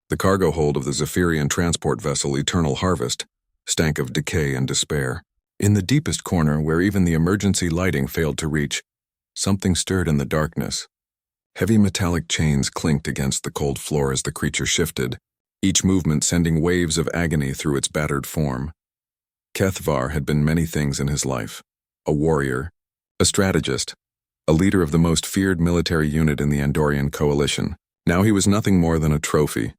The cargo hold of the Zephyrian transport vessel Eternal Harvest stank of decay and despair. In the deepest corner, where even the emergency lighting failed to reach, something stirred in the darkness. Heavy metallic chains clinked against the cold floor as the creature shifted, each movement sending waves of agony through its battered form. Kethvar had been many things in his life: a warrior, a strategist, a leader of the most feared military unit in the Andorian coalition. Now he was nothing more than a trophy,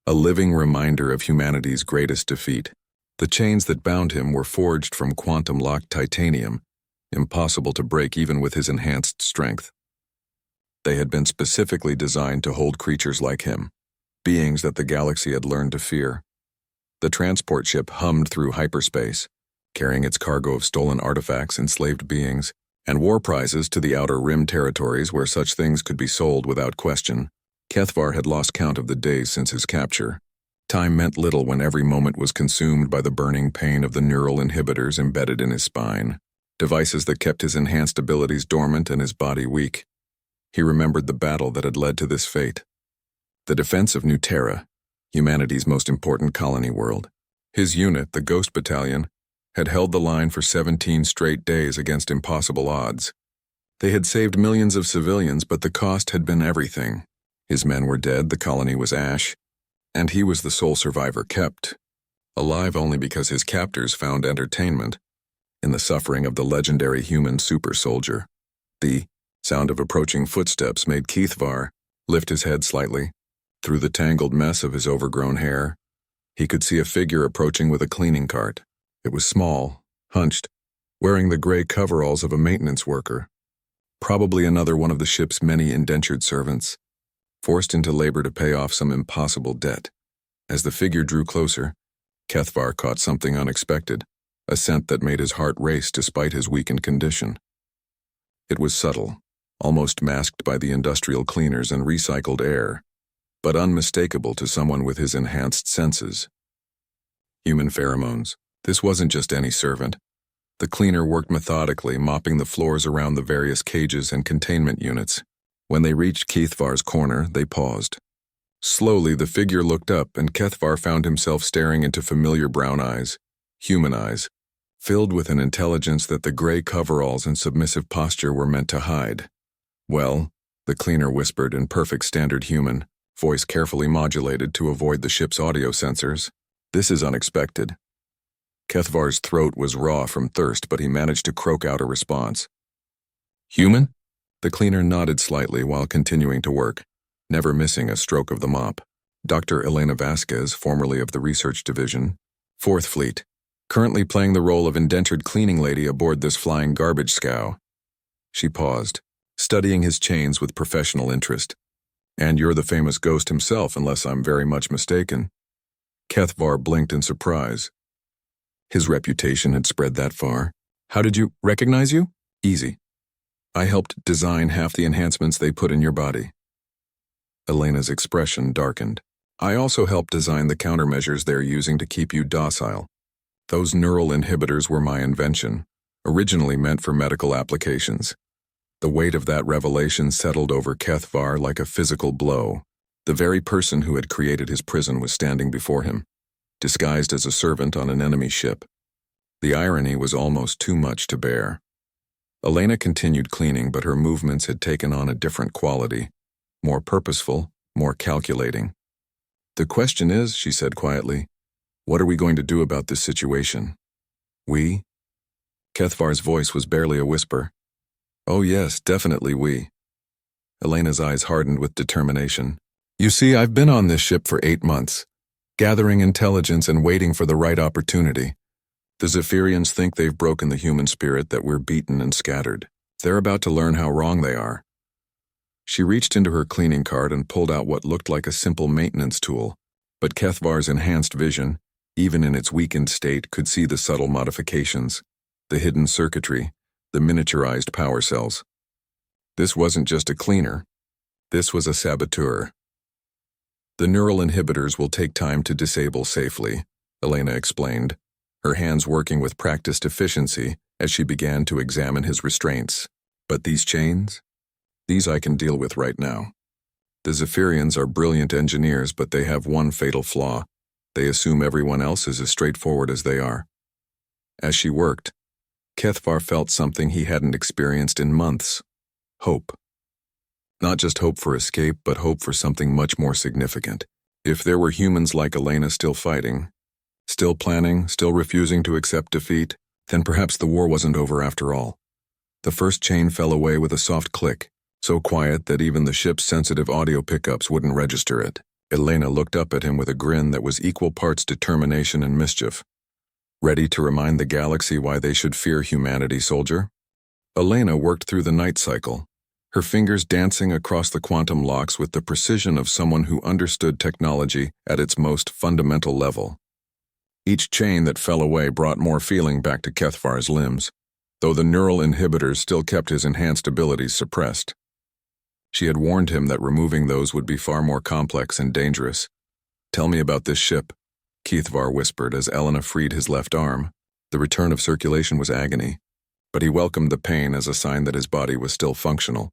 a living reminder of humanity's greatest defeat. The chains that bound him were forged from quantum-locked titanium, impossible to break even with his enhanced strength. They had been specifically designed to hold creatures like him, beings that the galaxy had learned to fear. The transport ship hummed through hyperspace, carrying its cargo of stolen artifacts, enslaved beings, and war prizes to the outer rim territories where such things could be sold without question. Kethvar had lost count of the days since his capture. Time meant little when every moment was consumed by the burning pain of the neural inhibitors embedded in his spine, devices that kept his enhanced abilities dormant and his body weak. He remembered the battle that had led to this fate. The defense of New Terra, humanity's most important colony world. His unit, the Ghost Battalion, had held the line for 17 straight days against impossible odds. They had saved millions of civilians, but the cost had been everything. His men were dead, the colony was ash, and he was the sole survivor kept, alive only because his captors found entertainment in the suffering of the legendary human super soldier. The sound of approaching footsteps made Kethvar lift his head slightly. Through the tangled mess of his overgrown hair, he could see a figure approaching with a cleaning cart. It was small, hunched, wearing the gray coveralls of a maintenance worker, probably another one of the ship's many indentured servants, forced into labor to pay off some impossible debt. As the figure drew closer, Kethvar caught something unexpected, a scent that made his heart race despite his weakened condition. It was subtle, almost masked by the industrial cleaners and recycled air, but unmistakable to someone with his enhanced senses. Human pheromones. This wasn't just any servant. The cleaner worked methodically, mopping the floors around the various cages and containment units. When they reached Kethvar's corner, they paused. Slowly, the figure looked up, and Kethvar found himself staring into familiar brown eyes, human eyes, filled with an intelligence that the gray coveralls and submissive posture were meant to hide. "Well," the cleaner whispered in perfect standard human, voice carefully modulated to avoid the ship's audio sensors, "this is unexpected." Kethvar's throat was raw from thirst, but he managed to croak out a response. "Human?" The cleaner nodded slightly while continuing to work, never missing a stroke of the mop. "Dr. Elena Vasquez, formerly of the Research Division, 4th Fleet, currently playing the role of indentured cleaning lady aboard this flying garbage scow." She paused, studying his chains with professional interest. "And you're the famous Ghost himself, unless I'm very much mistaken." Kethvar blinked in surprise. His reputation had spread that far. "How did you recognize you?" "Easy. I helped design half the enhancements they put in your body." Elena's expression darkened. "I also helped design the countermeasures they're using to keep you docile. Those neural inhibitors were my invention, originally meant for medical applications." The weight of that revelation settled over Kethvar like a physical blow. The very person who had created his prison was standing before him, disguised as a servant on an enemy ship. The irony was almost too much to bear. Elena continued cleaning, but her movements had taken on a different quality, more purposeful, more calculating. "The question is," she said quietly, "what are we going to do about this situation?" "We?" Kethvar's voice was barely a whisper. "Oh yes, definitely we." Elena's eyes hardened with determination. "You see, I've been on this ship for 8 months, gathering intelligence and waiting for the right opportunity. The Zephyrians think they've broken the human spirit, that we're beaten and scattered. They're about to learn how wrong they are." She reached into her cleaning cart and pulled out what looked like a simple maintenance tool, but Kethvar's enhanced vision, even in its weakened state, could see the subtle modifications, the hidden circuitry, the miniaturized power cells. This wasn't just a cleaner. This was a saboteur. "The neural inhibitors will take time to disable safely," Elena explained, her hands working with practiced efficiency as she began to examine his restraints. "But these chains? These I can deal with right now." The Zephyrians are brilliant engineers, but they have one fatal flaw. They assume everyone else is as straightforward as they are. As she worked, Kethvar felt something he hadn't experienced in months. Hope. Not just hope for escape, but hope for something much more significant. If there were humans like Elena still fighting, still planning, still refusing to accept defeat, then perhaps the war wasn't over after all. The first chain fell away with a soft click, so quiet that even the ship's sensitive audio pickups wouldn't register it. Elena looked up at him with a grin that was equal parts determination and mischief. Ready to remind the galaxy why they should fear humanity, soldier? Elena worked through the night cycle, her fingers dancing across the quantum locks with the precision of someone who understood technology at its most fundamental level. Each chain that fell away brought more feeling back to Kethvar's limbs, though the neural inhibitors still kept his enhanced abilities suppressed. She had warned him that removing those would be far more complex and dangerous. "Tell me about this ship," Kethvar whispered as Elena freed his left arm. The return of circulation was agony, but he welcomed the pain as a sign that his body was still functional.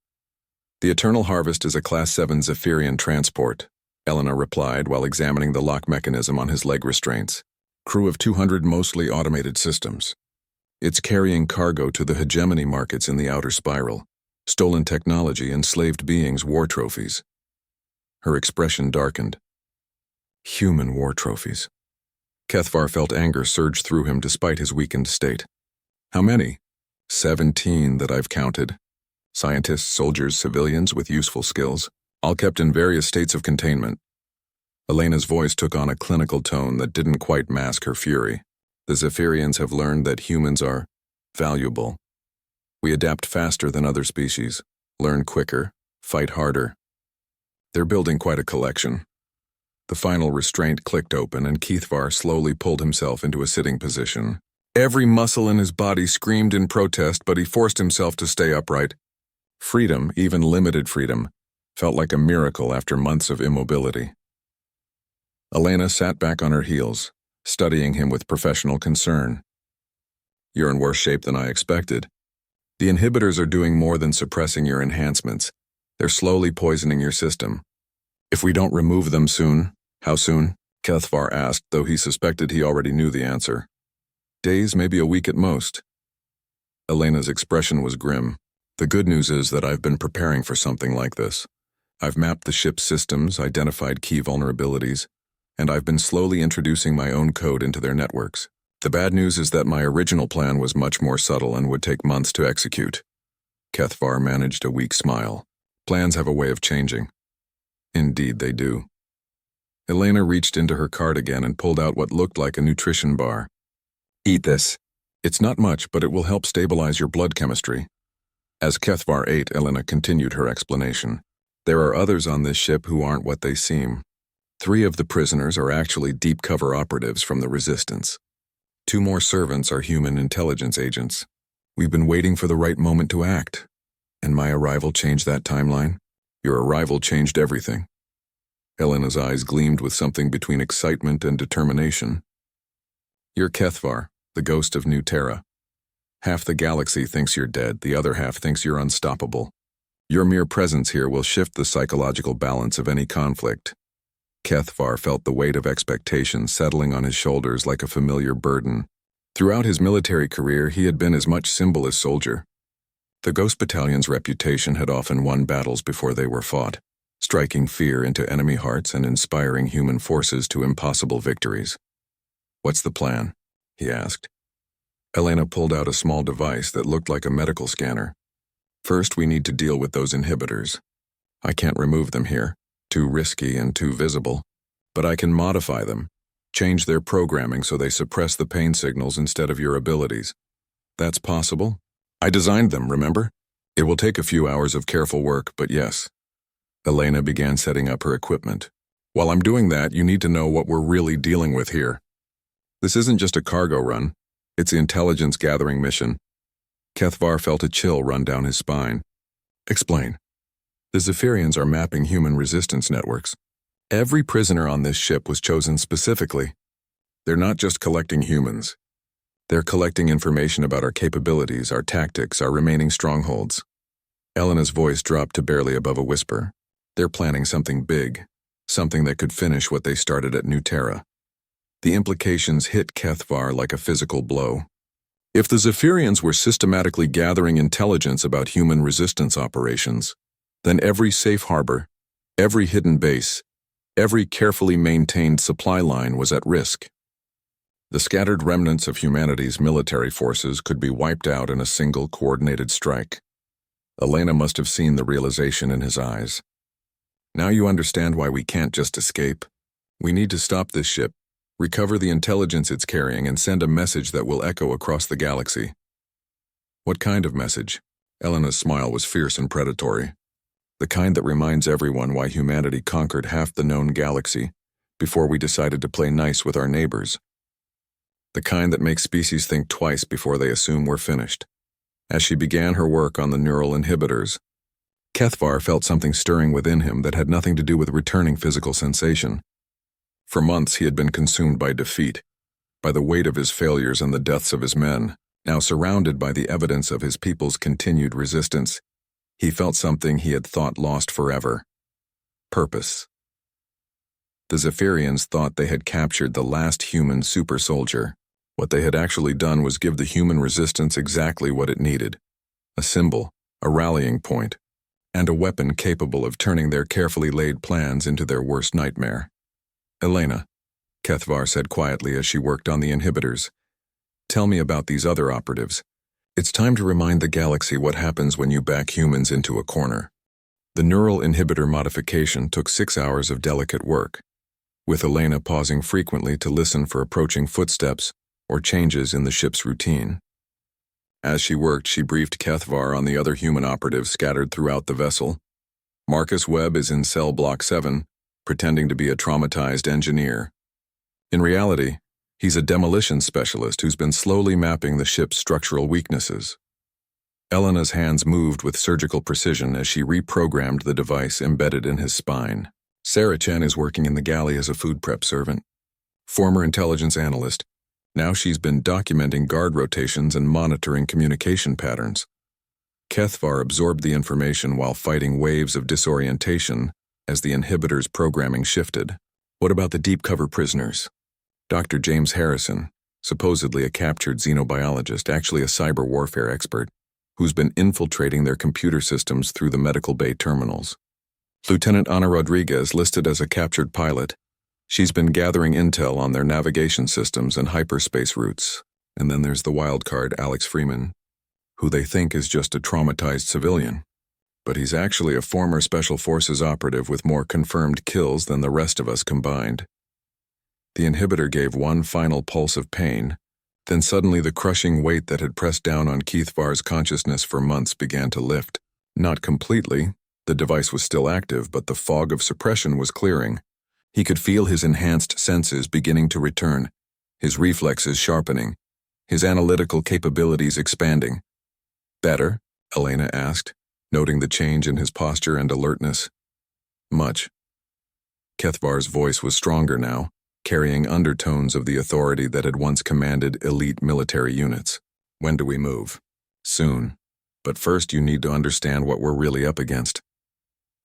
"The Eternal Harvest is a Class 7 Zephyrian transport," Elena replied while examining the lock mechanism on his leg restraints. "Crew of 200 mostly automated systems. It's carrying cargo to the hegemony markets in the outer spiral. Stolen technology, enslaved beings, war trophies." Her expression darkened. Human war trophies. Kethvar felt anger surge through him despite his weakened state. "How many?" 17 that I've counted. Scientists, soldiers, civilians with useful skills, all kept in various states of containment. Elena's voice took on a clinical tone that didn't quite mask her fury. "The Zephyrians have learned that humans are valuable. We adapt faster than other species, learn quicker, fight harder. They're building quite a collection." The final restraint clicked open and Kethvar slowly pulled himself into a sitting position. Every muscle in his body screamed in protest, but he forced himself to stay upright. Freedom, even limited freedom, felt like a miracle after months of immobility. Elena sat back on her heels, studying him with professional concern. "You're in worse shape than I expected. The inhibitors are doing more than suppressing your enhancements. They're slowly poisoning your system. If we don't remove them soon..." "How soon?" Kethvar asked, though he suspected he already knew the answer. "Days, maybe a week at most." Elena's expression was grim. "The good news is that I've been preparing for something like this. I've mapped the ship's systems, identified key vulnerabilities, and I've been slowly introducing my own code into their networks. The bad news is that my original plan was much more subtle and would take months to execute." Kethvar managed a weak smile. "Plans have a way of changing." "Indeed they do." Elena reached into her cardigan and pulled out what looked like a nutrition bar. "Eat this. It's not much, but it will help stabilize your blood chemistry." As Kethvar ate, Elena continued her explanation. "There are others on this ship who aren't what they seem. 3 of the prisoners are actually deep cover operatives from the Resistance. 2 more servants are human intelligence agents. We've been waiting for the right moment to act. And my arrival changed that timeline? Your arrival changed everything." Elena's eyes gleamed with something between excitement and determination. "You're Kethvar, the ghost of New Terra. Half the galaxy thinks you're dead, the other half thinks you're unstoppable. Your mere presence here will shift the psychological balance of any conflict." Kethvar felt the weight of expectation settling on his shoulders like a familiar burden. Throughout his military career, he had been as much symbol as soldier. The Ghost Battalion's reputation had often won battles before they were fought, striking fear into enemy hearts and inspiring human forces to impossible victories. "What's the plan?" he asked. Elena pulled out a small device that looked like a medical scanner. "First, we need to deal with those inhibitors. I can't remove them here, too risky and too visible, but I can modify them, change their programming so they suppress the pain signals instead of your abilities. That's possible? I designed them, remember? It will take a few hours of careful work, but yes." Elena began setting up her equipment. "While I'm doing that, you need to know what we're really dealing with here. This isn't just a cargo run. It's the intelligence gathering mission." Kethvar felt a chill run down his spine. "Explain." "The Zephyrians are mapping human resistance networks. Every prisoner on this ship was chosen specifically. They're not just collecting humans. They're collecting information about our capabilities, our tactics, our remaining strongholds." Elena's voice dropped to barely above a whisper. They're planning something big, something that could finish what they started at New Terra. The implications hit Kethvar like a physical blow. If the Zephyrians were systematically gathering intelligence about human resistance operations, then every safe harbor, every hidden base, every carefully maintained supply line was at risk. The scattered remnants of humanity's military forces could be wiped out in a single coordinated strike. Elena must have seen the realization in his eyes. Now you understand why we can't just escape. We need to stop this ship, recover the intelligence it's carrying, and send a message that will echo across the galaxy. What kind of message? Elena's smile was fierce and predatory. The kind that reminds everyone why humanity conquered half the known galaxy before we decided to play nice with our neighbors. The kind that makes species think twice before they assume we're finished. As she began her work on the neural inhibitors, Kethvar felt something stirring within him that had nothing to do with returning physical sensation. For months he had been consumed by defeat, by the weight of his failures and the deaths of his men. Now surrounded by the evidence of his people's continued resistance, he felt something he had thought lost forever. Purpose. The Zephyrians thought they had captured the last human super soldier. What they had actually done was give the human resistance exactly what it needed: a symbol, a rallying point, and a weapon capable of turning their carefully laid plans into their worst nightmare. Elena, Kethvar said quietly as she worked on the inhibitors, tell me about these other operatives. It's time to remind the galaxy what happens when you back humans into a corner. The neural inhibitor modification took 6 hours of delicate work, with Elena pausing frequently to listen for approaching footsteps or changes in the ship's routine. As she worked, she briefed Kethvar on the other human operatives scattered throughout the vessel. Marcus Webb is in cell block 7, pretending to be a traumatized engineer. In reality, he's a demolition specialist who's been slowly mapping the ship's structural weaknesses. Elena's hands moved with surgical precision as she reprogrammed the device embedded in his spine. Sarah Chen is working in the galley as a food prep servant. Former intelligence analyst, now she's been documenting guard rotations and monitoring communication patterns. Kethvar absorbed the information while fighting waves of disorientation as the inhibitor's programming shifted. What about the deep cover prisoners? Dr. James Harrison, supposedly a captured xenobiologist, actually a cyber warfare expert, who's been infiltrating their computer systems through the medical bay terminals. Lieutenant Ana Rodriguez, listed as a captured pilot, she's been gathering intel on their navigation systems and hyperspace routes. And then there's the wild card, Alex Freeman, who they think is just a traumatized civilian. But he's actually a former Special Forces operative with more confirmed kills than the rest of us combined. The inhibitor gave one final pulse of pain, then suddenly the crushing weight that had pressed down on Kethvar's consciousness for months began to lift. Not completely. The device was still active, but the fog of suppression was clearing. He could feel his enhanced senses beginning to return, his reflexes sharpening, his analytical capabilities expanding. Better? Elena asked, noting the change in his posture and alertness. Much. Kethvar's voice was stronger now, carrying undertones of the authority that had once commanded elite military units. When do we move? Soon. But first you need to understand what we're really up against.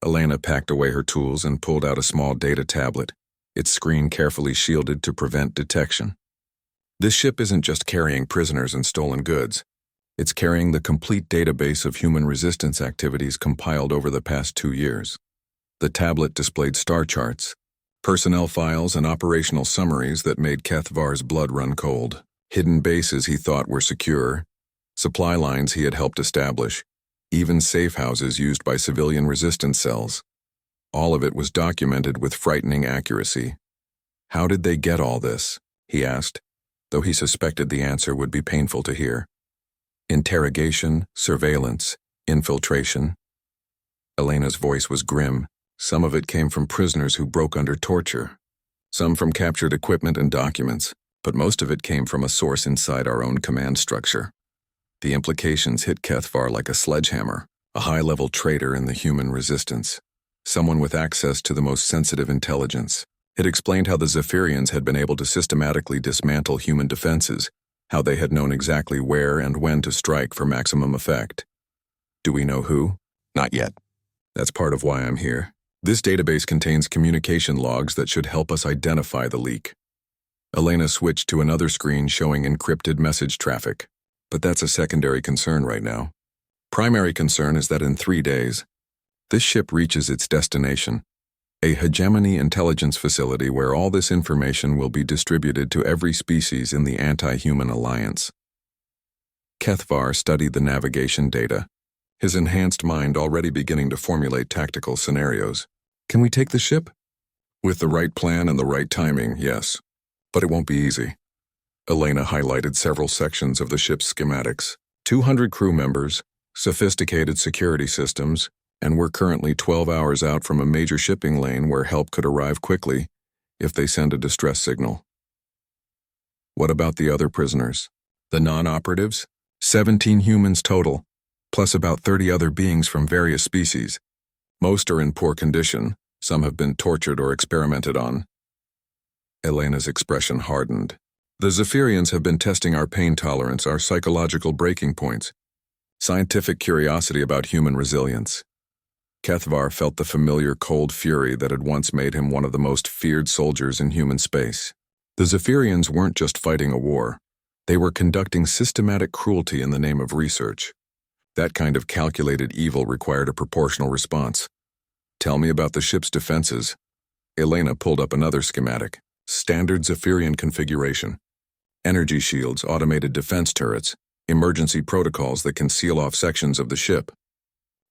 Elena packed away her tools and pulled out a small data tablet, its screen carefully shielded to prevent detection. This ship isn't just carrying prisoners and stolen goods. It's carrying the complete database of human resistance activities compiled over the past 2 years. The tablet displayed star charts, personnel files, and operational summaries that made Kethvar's blood run cold. Hidden bases he thought were secure, supply lines he had helped establish, even safe houses used by civilian resistance cells. All of it was documented with frightening accuracy. How did they get all this? He asked, though he suspected the answer would be painful to hear. Interrogation, surveillance, infiltration. Elena's voice was grim. Some of it came from prisoners who broke under torture. Some from captured equipment and documents, but most of it came from a source inside our own command structure. The implications hit Kethvar like a sledgehammer, a high-level traitor in the human resistance, someone with access to the most sensitive intelligence. It explained how the Zephyrians had been able to systematically dismantle human defenses, how they had known exactly where and when to strike for maximum effect. Do we know who? Not yet. That's part of why I'm here. This database contains communication logs that should help us identify the leak. Elena switched to another screen showing encrypted message traffic. But that's a secondary concern right now. Primary concern is that in 3 days, this ship reaches its destination, a hegemony intelligence facility where all this information will be distributed to every species in the anti-human alliance. Kethvar studied the navigation data, his enhanced mind already beginning to formulate tactical scenarios. Can we take the ship? With the right plan and the right timing, yes. But it won't be easy. Elena highlighted several sections of the ship's schematics. 200 crew members, sophisticated security systems, and we're currently 12 hours out from a major shipping lane where help could arrive quickly if they send a distress signal. What about the other prisoners? The non-operatives? 17 humans total, plus about 30 other beings from various species. Most are in poor condition, some have been tortured or experimented on. Elena's expression hardened. The Zephyrians have been testing our pain tolerance, our psychological breaking points, scientific curiosity about human resilience. Kethvar felt the familiar cold fury that had once made him one of the most feared soldiers in human space. The Zephyrians weren't just fighting a war. They were conducting systematic cruelty in the name of research. That kind of calculated evil required a proportional response. Tell me about the ship's defenses. Elena pulled up another schematic. Standard Zephyrian configuration. Energy shields, automated defense turrets, emergency protocols that can seal off sections of the ship.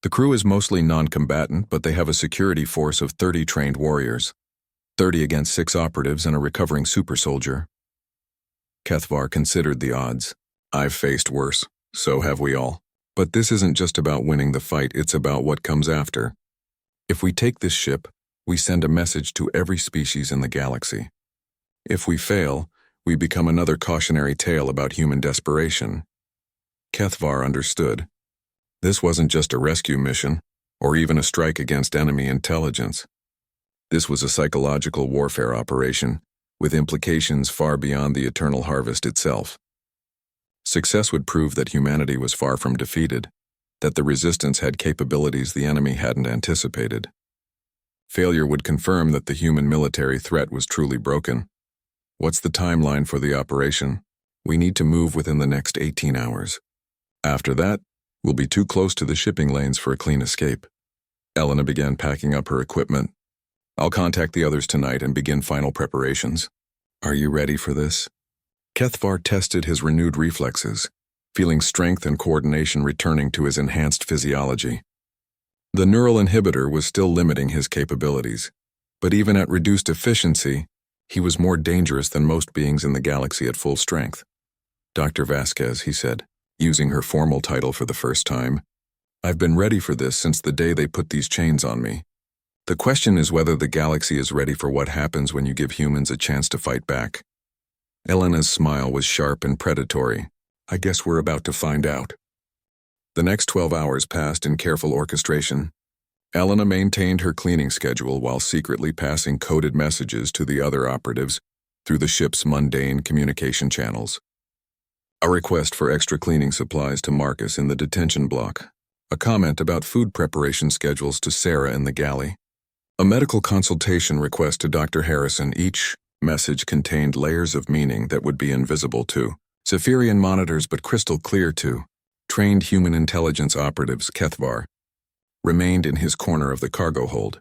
The crew is mostly non-combatant, but they have a security force of 30 trained warriors. 30 against 6 operatives and a recovering super soldier. Kethvar considered the odds. I've faced worse, so have we all. But this isn't just about winning the fight, it's about what comes after. If we take this ship, we send a message to every species in the galaxy. If we fail, we become another cautionary tale about human desperation. Kethvar understood. This wasn't just a rescue mission, or even a strike against enemy intelligence. This was a psychological warfare operation, with implications far beyond the eternal harvest itself. Success would prove that humanity was far from defeated, that the resistance had capabilities the enemy hadn't anticipated. Failure would confirm that the human military threat was truly broken. What's the timeline for the operation? We need to move within the next 18 hours. After that, we'll be too close to the shipping lanes for a clean escape. Elena began packing up her equipment. I'll contact the others tonight and begin final preparations. Are you ready for this? Kethvar tested his renewed reflexes, feeling strength and coordination returning to his enhanced physiology. The neural inhibitor was still limiting his capabilities, but even at reduced efficiency, he was more dangerous than most beings in the galaxy at full strength. Dr. Vasquez, he said, using her formal title for the first time, I've been ready for this since the day they put these chains on me. The question is whether the galaxy is ready for what happens when you give humans a chance to fight back. Elena's smile was sharp and predatory. I guess we're about to find out. The next 12 hours passed in careful orchestration. Elena maintained her cleaning schedule while secretly passing coded messages to the other operatives through the ship's mundane communication channels. A request for extra cleaning supplies to Marcus in the detention block. A comment about food preparation schedules to Sarah in the galley. A medical consultation request to Dr. Harrison. Each message contained layers of meaning that would be invisible to Zephyrian monitors but crystal clear to trained human intelligence operatives. Kethvar remained in his corner of the cargo hold,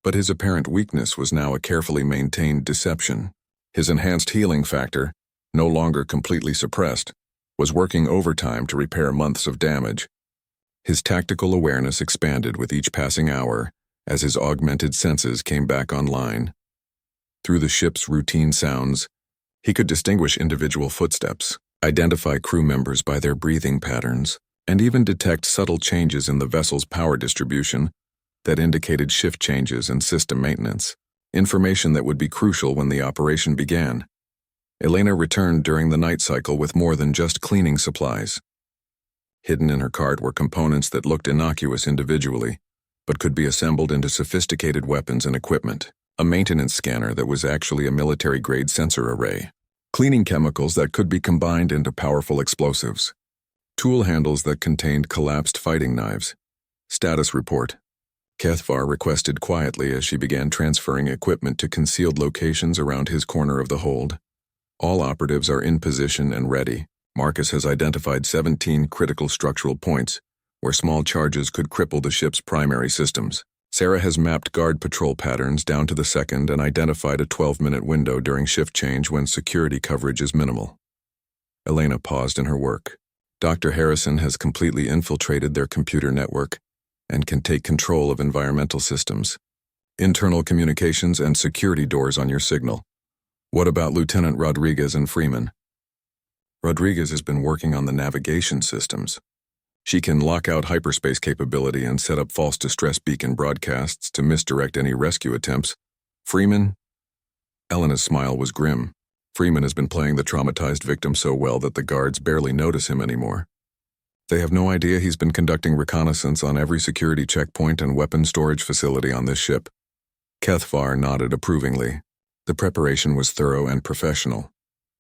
but his apparent weakness was now a carefully maintained deception. His enhanced healing factor, no longer completely suppressed, was working overtime to repair months of damage. His tactical awareness expanded with each passing hour as his augmented senses came back online. Through the ship's routine sounds, he could distinguish individual footsteps, identify crew members by their breathing patterns, and even detect subtle changes in the vessel's power distribution that indicated shift changes and system maintenance, information that would be crucial when the operation began. Elena returned during the night cycle with more than just cleaning supplies. Hidden in her cart were components that looked innocuous individually, but could be assembled into sophisticated weapons and equipment. A maintenance scanner that was actually a military-grade sensor array. Cleaning chemicals that could be combined into powerful explosives. Tool handles that contained collapsed fighting knives. Status report. Kethvar requested quietly as she began transferring equipment to concealed locations around his corner of the hold. All operatives are in position and ready. Marcus has identified 17 critical structural points where small charges could cripple the ship's primary systems. Sarah has mapped guard patrol patterns down to the second and identified a 12-minute window during shift change when security coverage is minimal. Elena paused in her work. Dr. Harrison has completely infiltrated their computer network and can take control of environmental systems, internal communications, and security doors on your signal. What about Lieutenant Rodriguez and Freeman? Rodriguez has been working on the navigation systems. She can lock out hyperspace capability and set up false distress beacon broadcasts to misdirect any rescue attempts. Freeman? Elena's smile was grim. Freeman has been playing the traumatized victim so well that the guards barely notice him anymore. They have no idea he's been conducting reconnaissance on every security checkpoint and weapon storage facility on this ship. Kethvar nodded approvingly. The preparation was thorough and professional.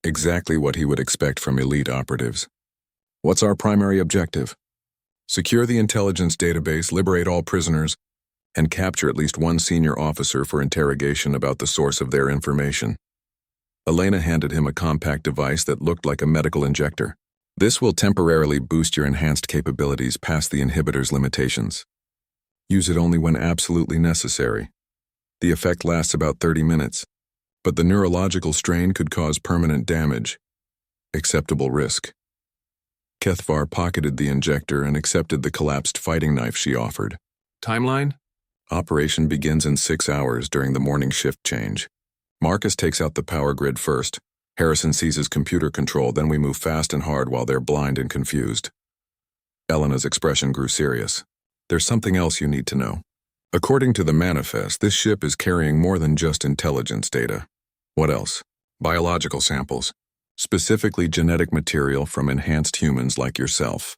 Exactly what he would expect from elite operatives. What's our primary objective? Secure the intelligence database, liberate all prisoners, and capture at least one senior officer for interrogation about the source of their information. Elena handed him a compact device that looked like a medical injector. This will temporarily boost your enhanced capabilities past the inhibitor's limitations. Use it only when absolutely necessary. The effect lasts about 30 minutes, but the neurological strain could cause permanent damage. Acceptable risk. Kethvar pocketed the injector and accepted the collapsed fighting knife she offered. Timeline? Operation begins in 6 hours during the morning shift change. Marcus takes out the power grid first. Harrison seizes computer control, then we move fast and hard while they're blind and confused. Elena's expression grew serious. There's something else you need to know. According to the manifest, this ship is carrying more than just intelligence data. What else? Biological samples. Specifically genetic material from enhanced humans like yourself.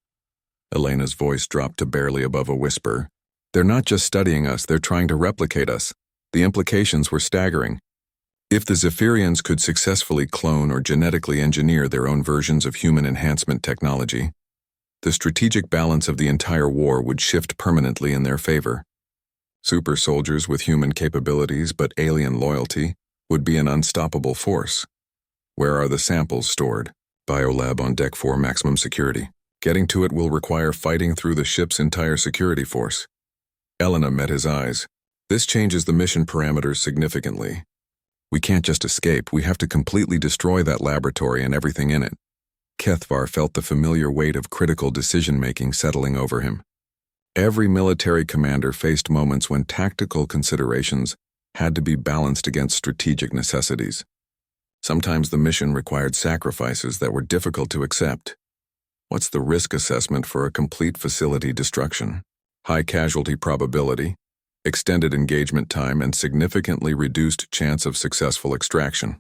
Elena's voice dropped to barely above a whisper. They're not just studying us, they're trying to replicate us. The implications were staggering. If the Zephyrians could successfully clone or genetically engineer their own versions of human enhancement technology, the strategic balance of the entire war would shift permanently in their favor. Super soldiers with human capabilities but alien loyalty would be an unstoppable force. Where are the samples stored? Biolab on Deck 4, maximum security. Getting to it will require fighting through the ship's entire security force. Elena met his eyes. This changes the mission parameters significantly. We can't just escape, we have to completely destroy that laboratory and everything in it. Kethvar felt the familiar weight of critical decision-making settling over him. Every military commander faced moments when tactical considerations had to be balanced against strategic necessities. Sometimes the mission required sacrifices that were difficult to accept. What's the risk assessment for a complete facility destruction? High casualty probability, extended engagement time, and significantly reduced chance of successful extraction.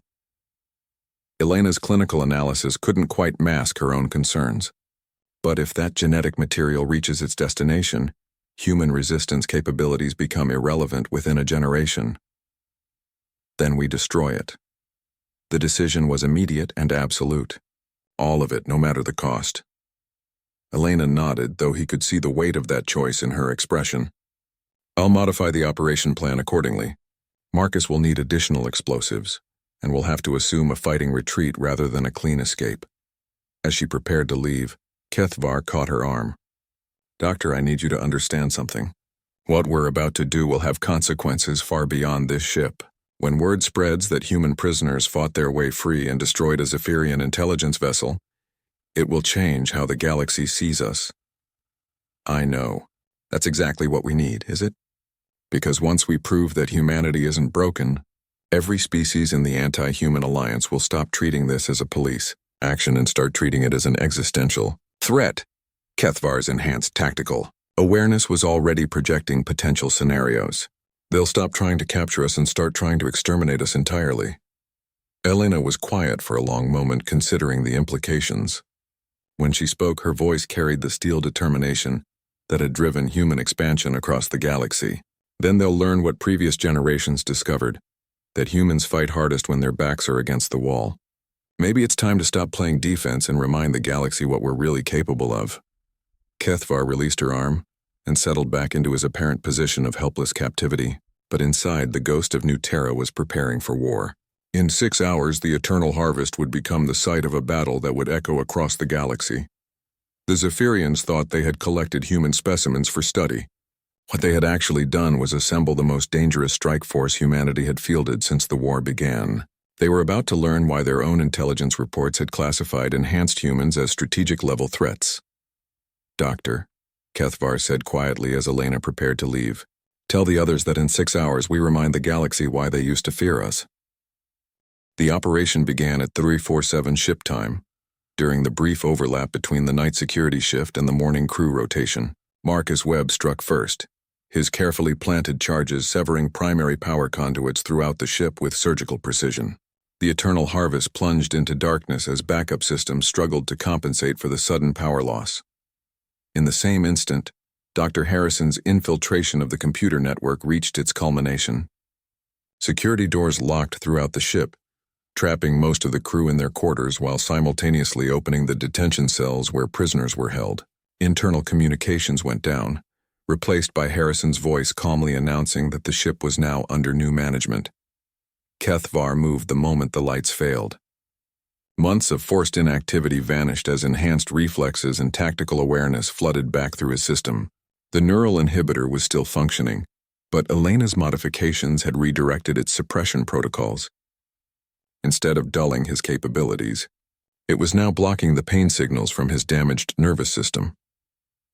Elena's clinical analysis couldn't quite mask her own concerns. But if that genetic material reaches its destination, human resistance capabilities become irrelevant within a generation. Then we destroy it. The decision was immediate and absolute. All of it, no matter the cost. Elena nodded, though he could see the weight of that choice in her expression. I'll modify the operation plan accordingly. Marcus will need additional explosives, and will have to assume a fighting retreat rather than a clean escape. As she prepared to leave, Kethvar caught her arm. Doctor, I need you to understand something. What we're about to do will have consequences far beyond this ship. When word spreads that human prisoners fought their way free and destroyed a Zephyrian intelligence vessel, it will change how the galaxy sees us. I know. That's exactly what we need, is it? Because once we prove that humanity isn't broken, every species in the anti-human alliance will stop treating this as a police action and start treating it as an existential threat. Kethvar's enhanced tactical awareness was already projecting potential scenarios. They'll stop trying to capture us and start trying to exterminate us entirely. Elena was quiet for a long moment, considering the implications. When she spoke, her voice carried the steel determination that had driven human expansion across the galaxy. Then they'll learn what previous generations discovered, that humans fight hardest when their backs are against the wall. Maybe it's time to stop playing defense and remind the galaxy what we're really capable of. Kethvar released her arm and settled back into his apparent position of helpless captivity. But inside, the ghost of New Terra was preparing for war. In 6 hours, the Eternal Harvest would become the site of a battle that would echo across the galaxy. The Zephyrians thought they had collected human specimens for study. What they had actually done was assemble the most dangerous strike force humanity had fielded since the war began. They were about to learn why their own intelligence reports had classified enhanced humans as strategic-level threats. "Doctor," Kethvar said quietly as Elena prepared to leave, "tell the others that in 6 hours we remind the galaxy why they used to fear us." The operation began at 347 ship time. During the brief overlap between the night security shift and the morning crew rotation, Marcus Webb struck first, his carefully planted charges severing primary power conduits throughout the ship with surgical precision. The Eternal Harvest plunged into darkness as backup systems struggled to compensate for the sudden power loss. In the same instant, Dr. Harrison's infiltration of the computer network reached its culmination. Security doors locked throughout the ship, trapping most of the crew in their quarters while simultaneously opening the detention cells where prisoners were held. Internal communications went down, replaced by Harrison's voice calmly announcing that the ship was now under new management. Kethvar moved the moment the lights failed. Months of forced inactivity vanished as enhanced reflexes and tactical awareness flooded back through his system. The neural inhibitor was still functioning, but Elena's modifications had redirected its suppression protocols. Instead of dulling his capabilities, it was now blocking the pain signals from his damaged nervous system.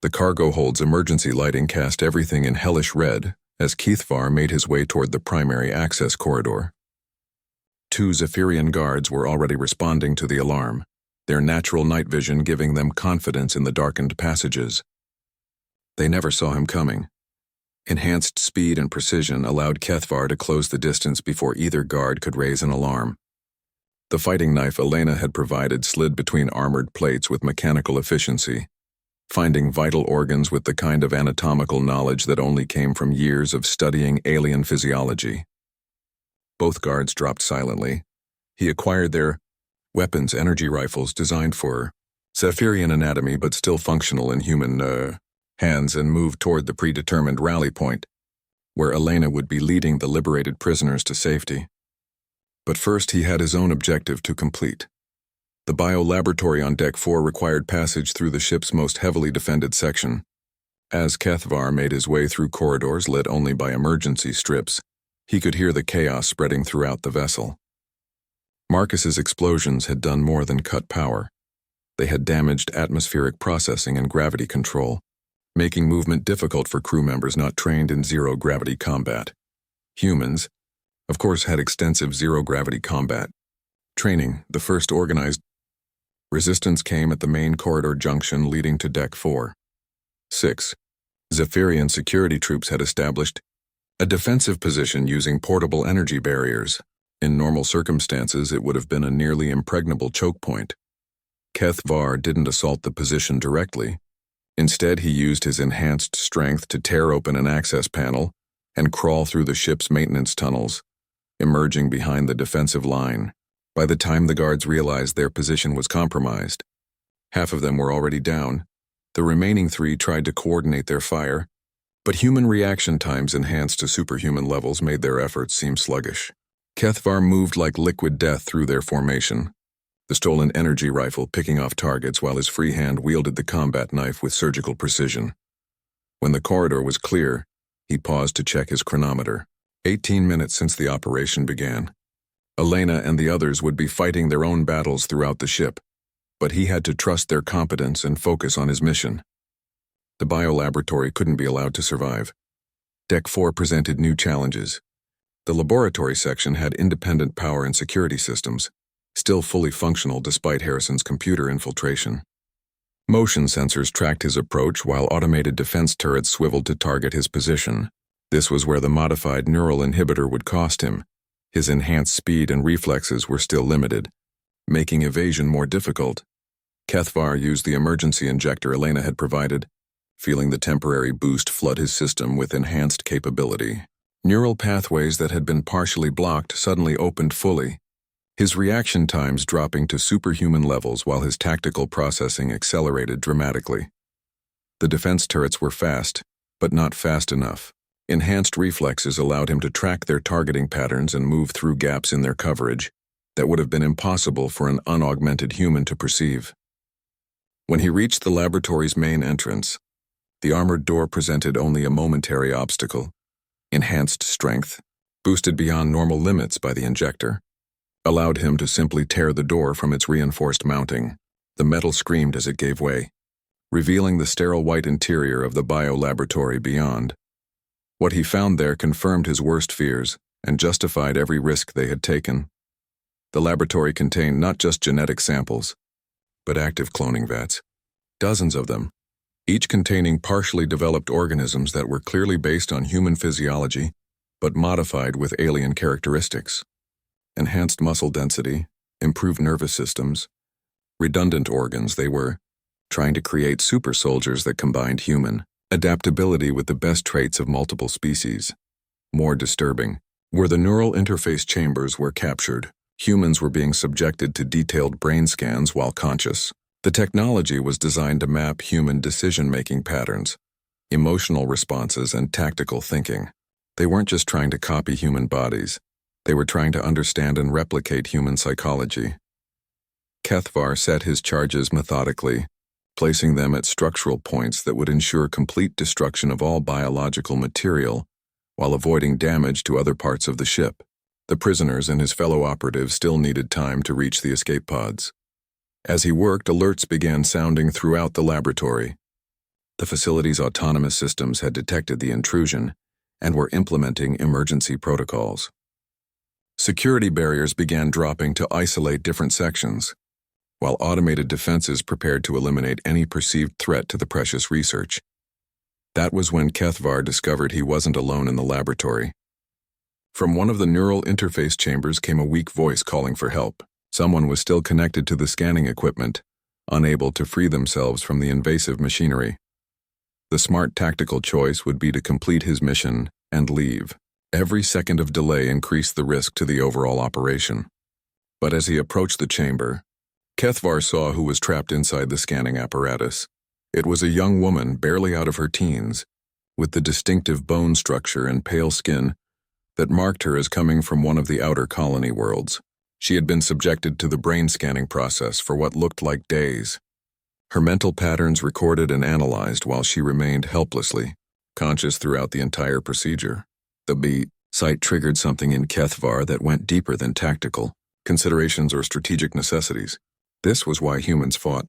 The cargo hold's emergency lighting cast everything in hellish red as Kethvar made his way toward the primary access corridor. 2 Zephyrian guards were already responding to the alarm, their natural night vision giving them confidence in the darkened passages. They never saw him coming. Enhanced speed and precision allowed Kethvar to close the distance before either guard could raise an alarm. The fighting knife Elena had provided slid between armored plates with mechanical efficiency, finding vital organs with the kind of anatomical knowledge that only came from years of studying alien physiology. Both guards dropped silently. He acquired their weapons energy rifles designed for Zephyrian anatomy but still functional in human hands and moved toward the predetermined rally point, where Elena would be leading the liberated prisoners to safety. But first he had his own objective to complete. The biolaboratory on Deck 4 required passage through the ship's most heavily defended section. As Kethvar made his way through corridors lit only by emergency strips, he could hear the chaos spreading throughout the vessel. Marcus's explosions had done more than cut power. They had damaged atmospheric processing and gravity control, making movement difficult for crew members not trained in zero-gravity combat. Humans, of course, had extensive zero-gravity combat training. The first organized resistance came at the main corridor junction leading to Deck 4. 6. Zephyrian security troops had established a defensive position using portable energy barriers. In normal circumstances, it would have been a nearly impregnable choke point. Kethvar didn't assault the position directly. Instead, he used his enhanced strength to tear open an access panel and crawl through the ship's maintenance tunnels, emerging behind the defensive line. By the time the guards realized their position was compromised, half of them were already down. The remaining 3 tried to coordinate their fire, but human reaction times enhanced to superhuman levels made their efforts seem sluggish. Kethvar moved like liquid death through their formation, the stolen energy rifle picking off targets while his free hand wielded the combat knife with surgical precision. When the corridor was clear, he paused to check his chronometer. 18 minutes since the operation began. Elena and the others would be fighting their own battles throughout the ship, but he had to trust their competence and focus on his mission. The biolaboratory couldn't be allowed to survive. Deck 4 presented new challenges. The laboratory section had independent power and security systems, still fully functional despite Harrison's computer infiltration. Motion sensors tracked his approach while automated defense turrets swiveled to target his position. This was where the modified neural inhibitor would cost him. His enhanced speed and reflexes were still limited, making evasion more difficult. Kethvar used the emergency injector Elena had provided, feeling the temporary boost flood his system with enhanced capability. Neural pathways that had been partially blocked suddenly opened fully, his reaction times dropping to superhuman levels while his tactical processing accelerated dramatically. The defense turrets were fast, but not fast enough. Enhanced reflexes allowed him to track their targeting patterns and move through gaps in their coverage that would have been impossible for an unaugmented human to perceive. When he reached the laboratory's main entrance, the armored door presented only a momentary obstacle. Enhanced strength, boosted beyond normal limits by the injector, allowed him to simply tear the door from its reinforced mounting. The metal screamed as it gave way, revealing the sterile white interior of the biolaboratory beyond. What he found there confirmed his worst fears and justified every risk they had taken. The laboratory contained not just genetic samples, but active cloning vats. Dozens of them, each containing partially developed organisms that were clearly based on human physiology, but modified with alien characteristics. Enhanced muscle density, improved nervous systems, redundant organs. They were trying to create super soldiers that combined human adaptability with the best traits of multiple species. More disturbing were the neural interface chambers where captured humans were being subjected to detailed brain scans while conscious. The technology was designed to map human decision-making patterns, emotional responses, and tactical thinking. They weren't just trying to copy human bodies. They were trying to understand and replicate human psychology. Kethvar set his charges methodically, placing them at structural points that would ensure complete destruction of all biological material while avoiding damage to other parts of the ship. The prisoners and his fellow operatives still needed time to reach the escape pods. As he worked, alerts began sounding throughout the laboratory. The facility's autonomous systems had detected the intrusion and were implementing emergency protocols. Security barriers began dropping to isolate different sections, while automated defenses prepared to eliminate any perceived threat to the precious research. That was when Kethvar discovered he wasn't alone in the laboratory. From one of the neural interface chambers came a weak voice calling for help. Someone was still connected to the scanning equipment, unable to free themselves from the invasive machinery. The smart tactical choice would be to complete his mission and leave. Every second of delay increased the risk to the overall operation. But as he approached the chamber, Kethvar saw who was trapped inside the scanning apparatus. It was a young woman barely out of her teens, with the distinctive bone structure and pale skin that marked her as coming from one of the outer colony worlds. She had been subjected to the brain scanning process for what looked like days. Her mental patterns recorded and analyzed while she remained helplessly conscious throughout the entire procedure. The sight triggered something in Kethvar that went deeper than tactical considerations or strategic necessities. This was why humans fought,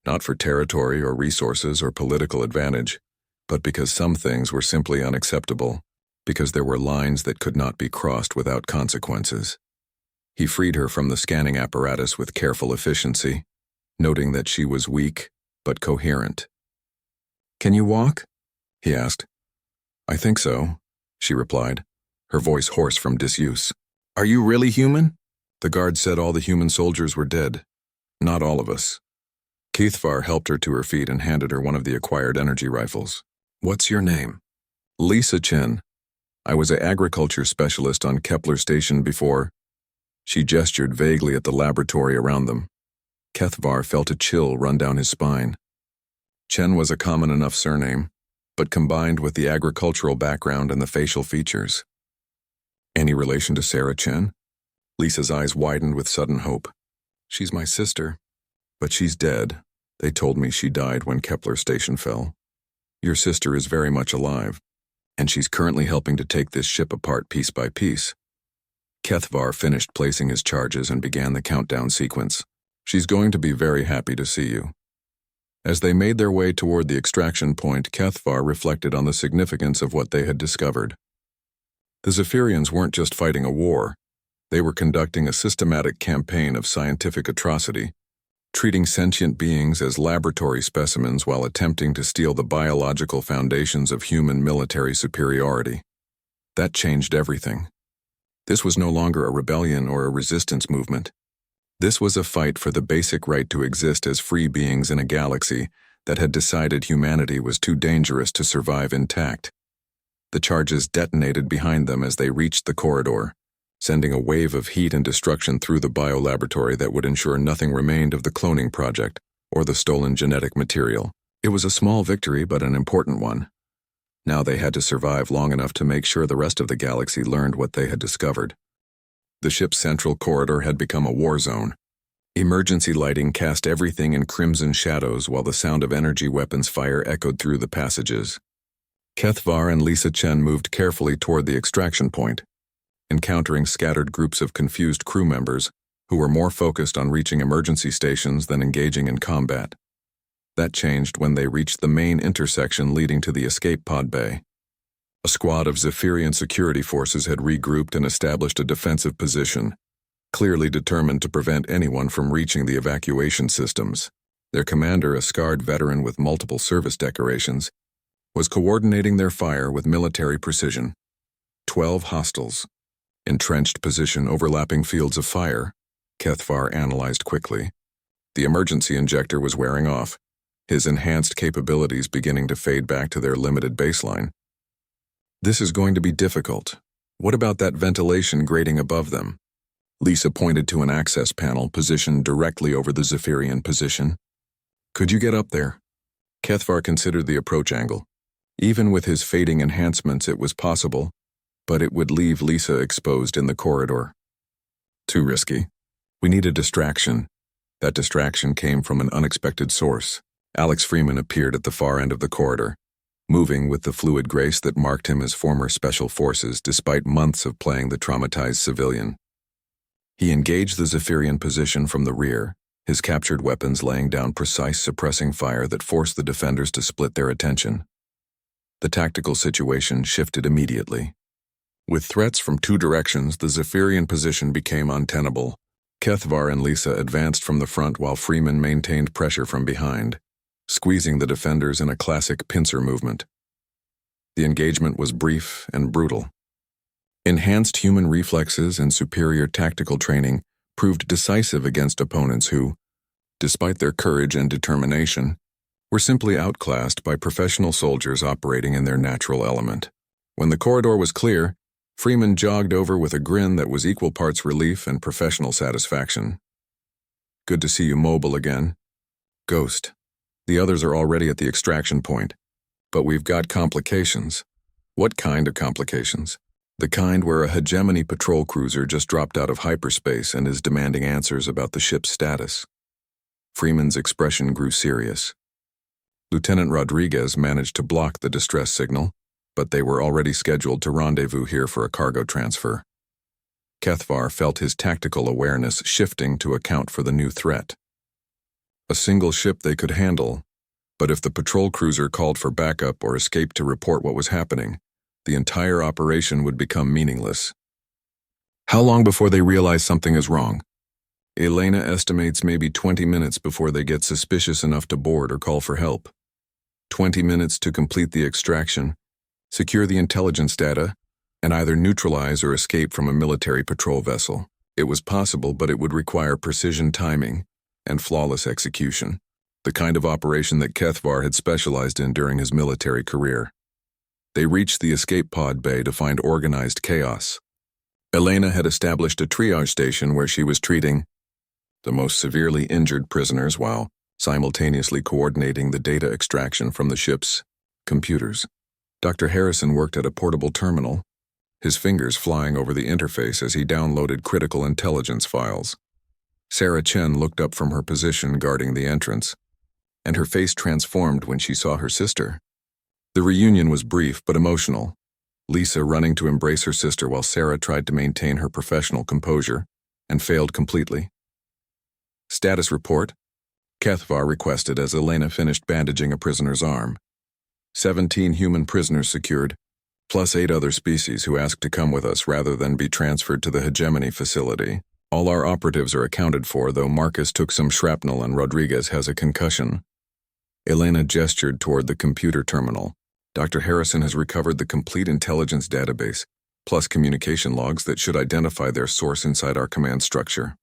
not for territory or resources or political advantage, but because some things were simply unacceptable, because there were lines that could not be crossed without consequences. He freed her from the scanning apparatus with careful efficiency, noting that she was weak but coherent. "Can you walk?" he asked. "I think so," she replied, her voice hoarse from disuse. "Are you really human?" The guard said all the human soldiers were dead. Not all of us. Kethvar helped her to her feet and handed her one of the acquired energy rifles. "What's your name?" "Lisa Chen. I was an agriculture specialist on Kepler Station before." She gestured vaguely at the laboratory around them. Kethvar felt a chill run down his spine. Chen was a common enough surname, but combined with the agricultural background and the facial features. "Any relation to Sarah Chen?" Lisa's eyes widened with sudden hope. "She's my sister, but she's dead. They told me she died when Kepler Station fell. Your sister is very much alive, and she's currently helping to take this ship apart piece by piece." Kethvar finished placing his charges and began the countdown sequence. "She's going to be very happy to see you." As they made their way toward the extraction point, Kethvar reflected on the significance of what they had discovered. The Zephyrians weren't just fighting a war. They were conducting a systematic campaign of scientific atrocity, treating sentient beings as laboratory specimens while attempting to steal the biological foundations of human military superiority. That changed everything. This was no longer a rebellion or a resistance movement. This was a fight for the basic right to exist as free beings in a galaxy that had decided humanity was too dangerous to survive intact. The charges detonated behind them as they reached the corridor, sending a wave of heat and destruction through the biolaboratory that would ensure nothing remained of the cloning project or the stolen genetic material. It was a small victory, but an important one. Now they had to survive long enough to make sure the rest of the galaxy learned what they had discovered. The ship's central corridor had become a war zone. Emergency lighting cast everything in crimson shadows while the sound of energy weapons fire echoed through the passages. Kethvar and Lisa Chen moved carefully toward the extraction point, encountering scattered groups of confused crew members who were more focused on reaching emergency stations than engaging in combat. That changed when they reached the main intersection leading to the escape pod bay. A squad of Zephyrian security forces had regrouped and established a defensive position, clearly determined to prevent anyone from reaching the evacuation systems. Their commander, a scarred veteran with multiple service decorations, was coordinating their fire with military precision. 12 hostiles. Entrenched position overlapping fields of fire, Kethvar analyzed quickly. The emergency injector was wearing off, his enhanced capabilities beginning to fade back to their limited baseline. This is going to be difficult. What about that ventilation grating above them? Lisa pointed to an access panel positioned directly over the Zephyrian position. Could you get up there? Kethvar considered the approach angle. Even with his fading enhancements, it was possible, but it would leave Lisa exposed in the corridor. Too risky. We need a distraction. That distraction came from an unexpected source. Alex Freeman appeared at the far end of the corridor, moving with the fluid grace that marked him as former Special Forces despite months of playing the traumatized civilian. He engaged the Zephyrian position from the rear, his captured weapons laying down precise suppressing fire that forced the defenders to split their attention. The tactical situation shifted immediately. With threats from two directions, the Zephyrian position became untenable. Kethvar and Lisa advanced from the front while Freeman maintained pressure from behind, squeezing the defenders in a classic pincer movement. The engagement was brief and brutal. Enhanced human reflexes and superior tactical training proved decisive against opponents who, despite their courage and determination, were simply outclassed by professional soldiers operating in their natural element. When the corridor was clear, Freeman jogged over with a grin that was equal parts relief and professional satisfaction. Good to see you mobile again. Ghost. The others are already at the extraction point, but we've got complications. What kind of complications? The kind where a hegemony patrol cruiser just dropped out of hyperspace and is demanding answers about the ship's status. Freeman's expression grew serious. Lieutenant Rodriguez managed to block the distress signal, but they were already scheduled to rendezvous here for a cargo transfer. Kethvar felt his tactical awareness shifting to account for the new threat. A single ship they could handle, but if the patrol cruiser called for backup or escaped to report what was happening, the entire operation would become meaningless. How long before they realize something is wrong? Elena estimates maybe 20 minutes before they get suspicious enough to board or call for help. 20 minutes to complete the extraction, secure the intelligence data, and either neutralize or escape from a military patrol vessel. It was possible, but it would require precision timing and flawless execution, the kind of operation that Kethvar had specialized in during his military career. They reached the escape pod bay to find organized chaos. Elena had established a triage station where she was treating the most severely injured prisoners while simultaneously coordinating the data extraction from the ship's computers. Dr. Harrison worked at a portable terminal, his fingers flying over the interface as he downloaded critical intelligence files. Sarah Chen looked up from her position guarding the entrance, and her face transformed when she saw her sister. The reunion was brief but emotional, Lisa running to embrace her sister while Sarah tried to maintain her professional composure and failed completely. Status report, Kethvar requested as Elena finished bandaging a prisoner's arm. 17 human prisoners secured, plus 8 other species who asked to come with us rather than be transferred to the hegemony facility. All our operatives are accounted for, though Marcus took some shrapnel and Rodriguez has a concussion. Elena gestured toward the computer terminal. Dr. Harrison has recovered the complete intelligence database, plus communication logs that should identify their source inside our command structure.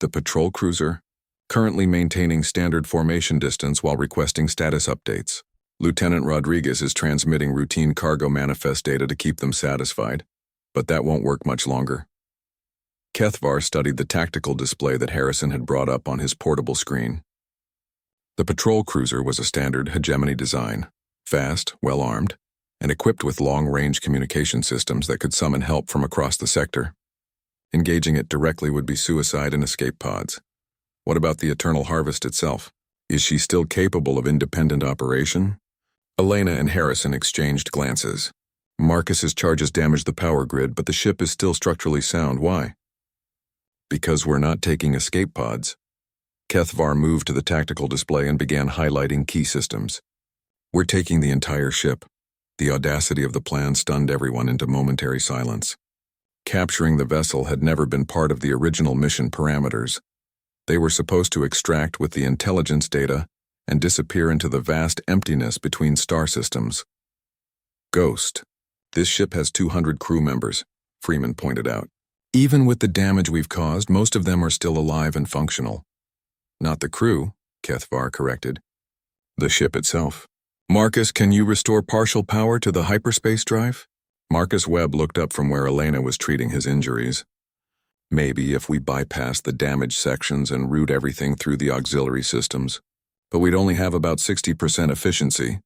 The patrol cruiser, currently maintaining standard formation distance while requesting status updates. Lieutenant Rodriguez is transmitting routine cargo manifest data to keep them satisfied, but that won't work much longer. Kethvar studied the tactical display that Harrison had brought up on his portable screen. The patrol cruiser was a standard hegemony design, fast, well-armed, and equipped with long-range communication systems that could summon help from across the sector. Engaging it directly would be suicide in escape pods. What about the Eternal Harvest itself? Is she still capable of independent operation? Elena and Harrison exchanged glances. Marcus's charges damaged the power grid, but the ship is still structurally sound. Why? Because we're not taking escape pods. Kethvar moved to the tactical display and began highlighting key systems. We're taking the entire ship. The audacity of the plan stunned everyone into momentary silence. Capturing the vessel had never been part of the original mission parameters. They were supposed to extract with the intelligence data and disappear into the vast emptiness between star systems. Ghost. This ship has 200 crew members, Freeman pointed out. Even with the damage we've caused, most of them are still alive and functional. Not the crew, Kethvar corrected. The ship itself. Marcus, can you restore partial power to the hyperspace drive? Marcus Webb looked up from where Elena was treating his injuries. Maybe if we bypass the damaged sections and route everything through the auxiliary systems. But we'd only have about 60% efficiency.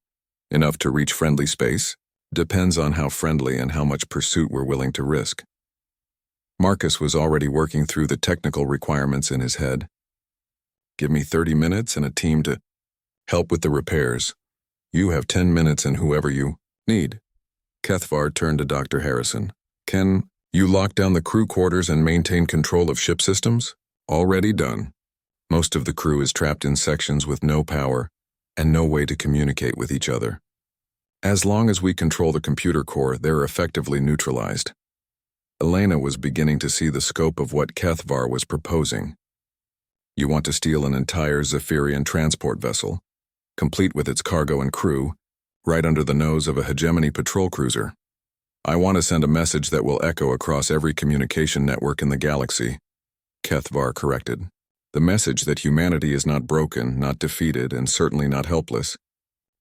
Enough to reach friendly space. Depends on how friendly and how much pursuit we're willing to risk. Marcus was already working through the technical requirements in his head. Give me 30 minutes and a team to help with the repairs. You have 10 minutes and whoever you need. Kethvar turned to Dr. Harrison. Can you lock down the crew quarters and maintain control of ship systems? Already done. Most of the crew is trapped in sections with no power and no way to communicate with each other. As long as we control the computer core, they're effectively neutralized. Elena was beginning to see the scope of what Kethvar was proposing. You want to steal an entire Zephyrian transport vessel, complete with its cargo and crew, right under the nose of a hegemony patrol cruiser. I want to send a message that will echo across every communication network in the galaxy, Kethvar corrected. The message that humanity is not broken, not defeated, and certainly not helpless.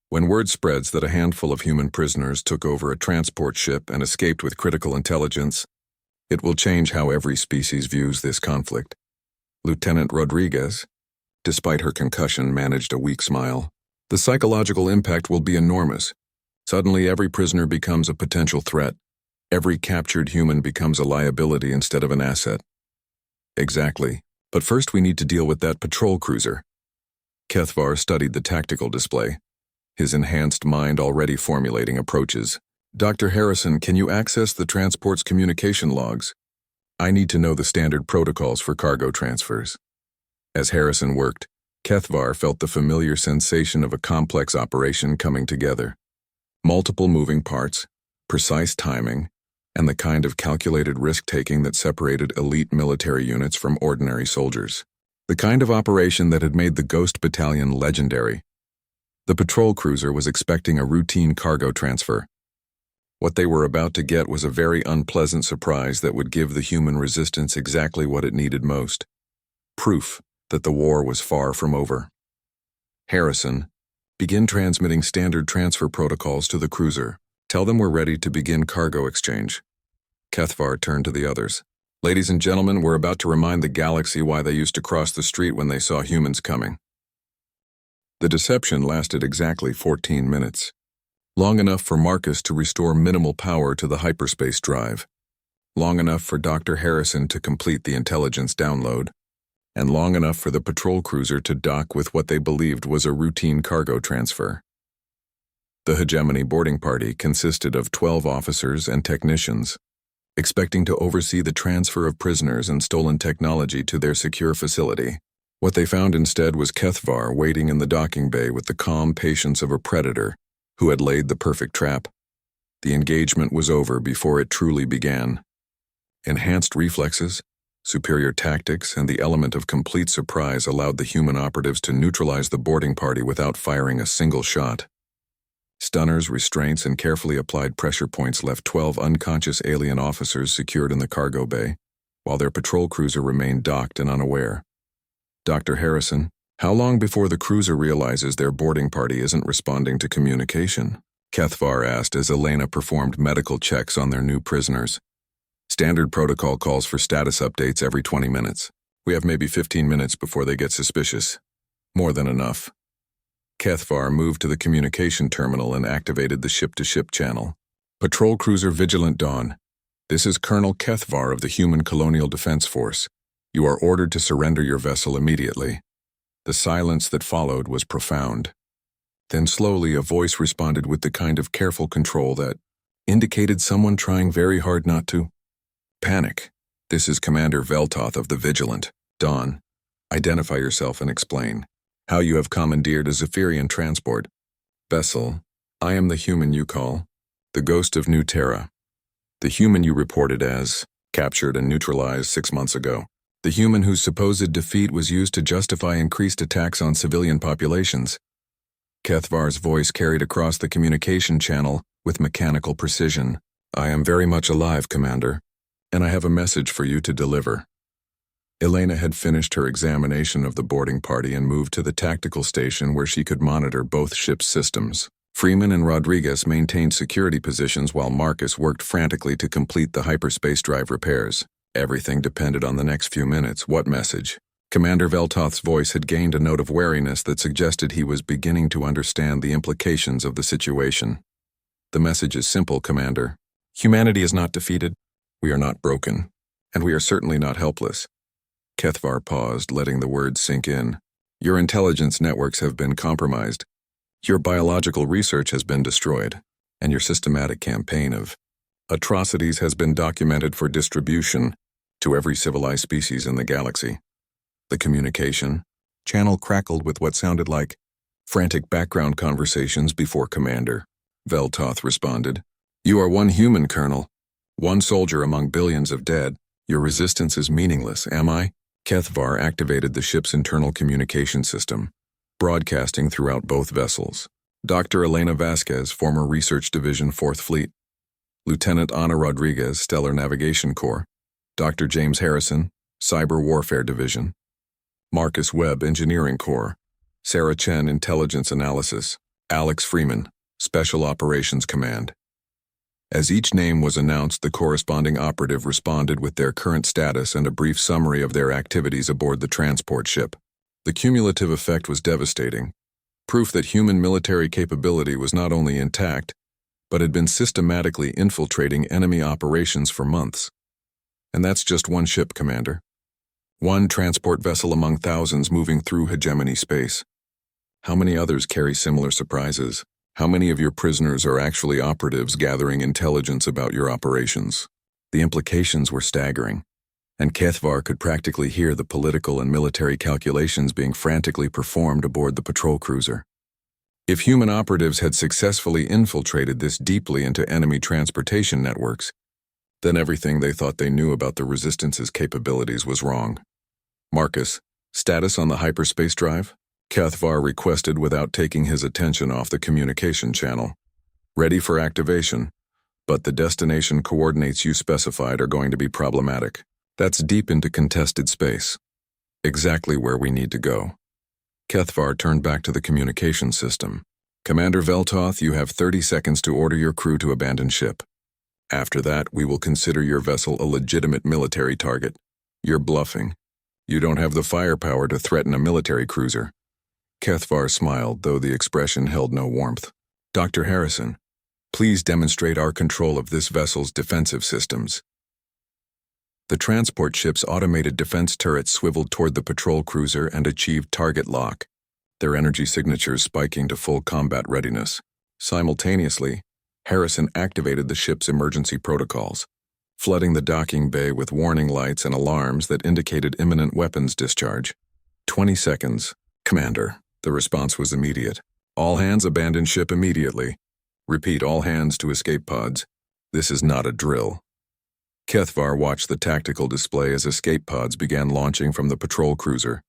When word spreads that a handful of human prisoners took over a transport ship and escaped with critical intelligence, it will change how every species views this conflict. Lieutenant Rodriguez, despite her concussion, managed a weak smile. The psychological impact will be enormous. Suddenly, every prisoner becomes a potential threat. Every captured human becomes a liability instead of an asset. Exactly. But first we need to deal with that patrol cruiser. Kethvar studied the tactical display, his enhanced mind already formulating approaches. Dr. Harrison, can you access the transport's communication logs? I need to know the standard protocols for cargo transfers. As Harrison worked, Kethvar felt the familiar sensation of a complex operation coming together. Multiple moving parts, precise timing, and the kind of calculated risk-taking that separated elite military units from ordinary soldiers. The kind of operation that had made the Ghost Battalion legendary. The patrol cruiser was expecting a routine cargo transfer. What they were about to get was a very unpleasant surprise that would give the human resistance exactly what it needed most. Proof that the war was far from over. Harrison, begin transmitting standard transfer protocols to the cruiser. Tell them we're ready to begin cargo exchange. Kethvar turned to the others. Ladies and gentlemen, we're about to remind the galaxy why they used to cross the street when they saw humans coming. The deception lasted exactly 14 minutes. Long enough for Marcus to restore minimal power to the hyperspace drive. Long enough for Dr. Harrison to complete the intelligence download. And long enough for the patrol cruiser to dock with what they believed was a routine cargo transfer. The hegemony boarding party consisted of 12 officers and technicians, expecting to oversee the transfer of prisoners and stolen technology to their secure facility. What they found instead was Kethvar waiting in the docking bay with the calm patience of a predator who had laid the perfect trap. The engagement was over before it truly began. Enhanced reflexes, superior tactics, and the element of complete surprise allowed the human operatives to neutralize the boarding party without firing a single shot. Stunners, restraints, and carefully applied pressure points left 12 unconscious alien officers secured in the cargo bay, while their patrol cruiser remained docked and unaware. Dr. Harrison, how long before the cruiser realizes their boarding party isn't responding to communication? Kethvar asked as Elena performed medical checks on their new prisoners. Standard protocol calls for status updates every 20 minutes. We have maybe 15 minutes before they get suspicious. More than enough. Kethvar moved to the communication terminal and activated the ship-to-ship channel. Patrol Cruiser Vigilant Dawn. This is Colonel Kethvar of the Human Colonial Defense Force. You are ordered to surrender your vessel immediately. The silence that followed was profound. Then slowly a voice responded with the kind of careful control that indicated someone trying very hard not to panic. This is Commander Veltoth of the Vigilant Dawn. Identify yourself and explain how you have commandeered a Zephyrian transport vessel. I am the human you call the Ghost of New Terra. The human you reported as captured and neutralized 6 months ago. The human whose supposed defeat was used to justify increased attacks on civilian populations. Kethvar's voice carried across the communication channel with mechanical precision. I am very much alive, Commander, and I have a message for you to deliver. Elena had finished her examination of the boarding party and moved to the tactical station where she could monitor both ships' systems. Freeman and Rodriguez maintained security positions while Marcus worked frantically to complete the hyperspace drive repairs. Everything depended on the next few minutes. What message? Commander Veltoth's voice had gained a note of wariness that suggested he was beginning to understand the implications of the situation. The message is simple, Commander. Humanity is not defeated. We are not broken. And we are certainly not helpless. Kethvar paused, letting the words sink in. Your intelligence networks have been compromised. Your biological research has been destroyed. And your systematic campaign of atrocities has been documented for distribution to every civilized species in the galaxy. The communication channel crackled with what sounded like frantic background conversations before Commander Veltoth responded. You are one human, Colonel. One soldier among billions of dead. Your resistance is meaningless, am I? Kethvar activated the ship's internal communication system, broadcasting throughout both vessels. Dr. Elena Vasquez, former Research Division, 4th Fleet. Lieutenant Ana Rodriguez, Stellar Navigation Corps. Dr. James Harrison, Cyber Warfare Division. Marcus Webb, Engineering Corps. Sarah Chen, Intelligence Analysis. Alex Freeman, Special Operations Command. As each name was announced, the corresponding operative responded with their current status and a brief summary of their activities aboard the transport ship. The cumulative effect was devastating. Proof that human military capability was not only intact, but had been systematically infiltrating enemy operations for months. And that's just one ship, Commander. One transport vessel among thousands moving through hegemony space. How many others carry similar surprises? How many of your prisoners are actually operatives gathering intelligence about your operations? The implications were staggering, and Kethvar could practically hear the political and military calculations being frantically performed aboard the patrol cruiser. If human operatives had successfully infiltrated this deeply into enemy transportation networks, then everything they thought they knew about the Resistance's capabilities was wrong. Marcus, status on the hyperspace drive? Kethvar requested without taking his attention off the communication channel. Ready for activation, but the destination coordinates you specified are going to be problematic. That's deep into contested space. Exactly where we need to go. Kethvar turned back to the communication system. Commander Veltoth, you have 30 seconds to order your crew to abandon ship. After that, we will consider your vessel a legitimate military target. You're bluffing. You don't have the firepower to threaten a military cruiser. Kethvar smiled, though the expression held no warmth. Dr. Harrison, please demonstrate our control of this vessel's defensive systems. The transport ship's automated defense turrets swiveled toward the patrol cruiser and achieved target lock, their energy signatures spiking to full combat readiness. Simultaneously, Harrison activated the ship's emergency protocols, flooding the docking bay with warning lights and alarms that indicated imminent weapons discharge. 20 seconds. Commander. The response was immediate. All hands abandon ship immediately. Repeat, all hands to escape pods. This is not a drill. Kethvar watched the tactical display as escape pods began launching from the patrol cruiser,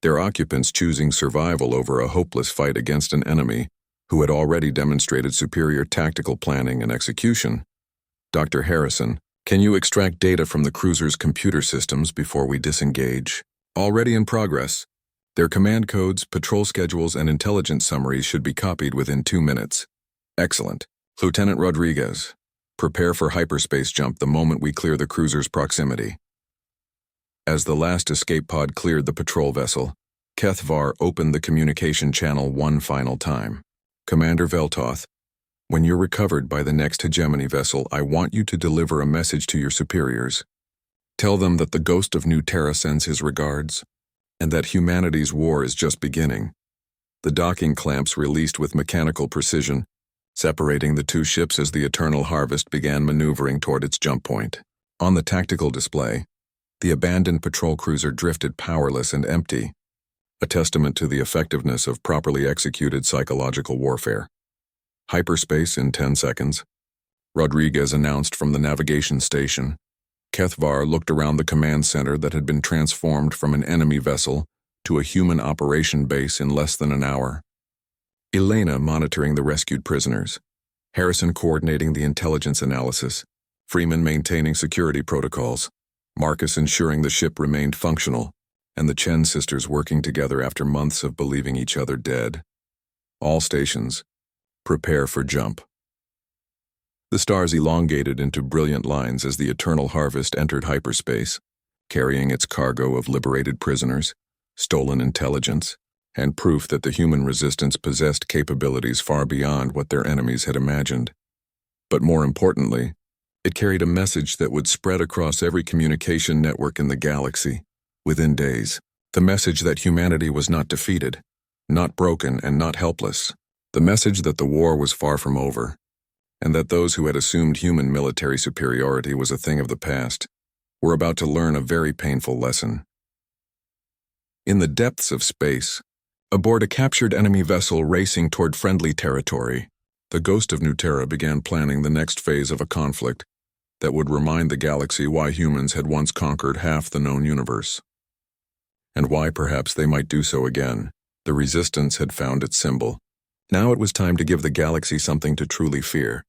their occupants choosing survival over a hopeless fight against an enemy who had already demonstrated superior tactical planning and execution. Dr. Harrison, can you extract data from the cruiser's computer systems before we disengage? Already in progress. Their command codes, patrol schedules, and intelligence summaries should be copied within 2 minutes. Excellent. Lieutenant Rodriguez, prepare for hyperspace jump the moment we clear the cruiser's proximity. As the last escape pod cleared the patrol vessel, Kethvar opened the communication channel one final time. Commander Veltoth, when you're recovered by the next hegemony vessel, I want you to deliver a message to your superiors. Tell them that the ghost of New Terra sends his regards, and that humanity's war is just beginning. The docking clamps released with mechanical precision, separating the two ships as the Eternal Harvest began maneuvering toward its jump point. On the tactical display, the abandoned patrol cruiser drifted powerless and empty, a testament to the effectiveness of properly executed psychological warfare. Hyperspace in 10 seconds, Rodriguez announced from the navigation station. Kethvar looked around the command center that had been transformed from an enemy vessel to a human operation base in less than an hour. Elena monitoring the rescued prisoners, Harrison coordinating the intelligence analysis, Freeman maintaining security protocols, Marcus ensuring the ship remained functional, and the Chen sisters working together after months of believing each other dead. All stations, prepare for jump. The stars elongated into brilliant lines as the Eternal Harvest entered hyperspace, carrying its cargo of liberated prisoners, stolen intelligence, and proof that the human resistance possessed capabilities far beyond what their enemies had imagined. But more importantly, it carried a message that would spread across every communication network in the galaxy within days. The message that humanity was not defeated, not broken, and not helpless. The message that the war was far from over, and that those who had assumed human military superiority was a thing of the past were about to learn a very painful lesson. In the depths of space, aboard a captured enemy vessel racing toward friendly territory, the ghost of New Terra began planning the next phase of a conflict that would remind the galaxy why humans had once conquered half the known universe, and why perhaps they might do so again. The resistance had found its symbol. Now it was time to give the galaxy something to truly fear.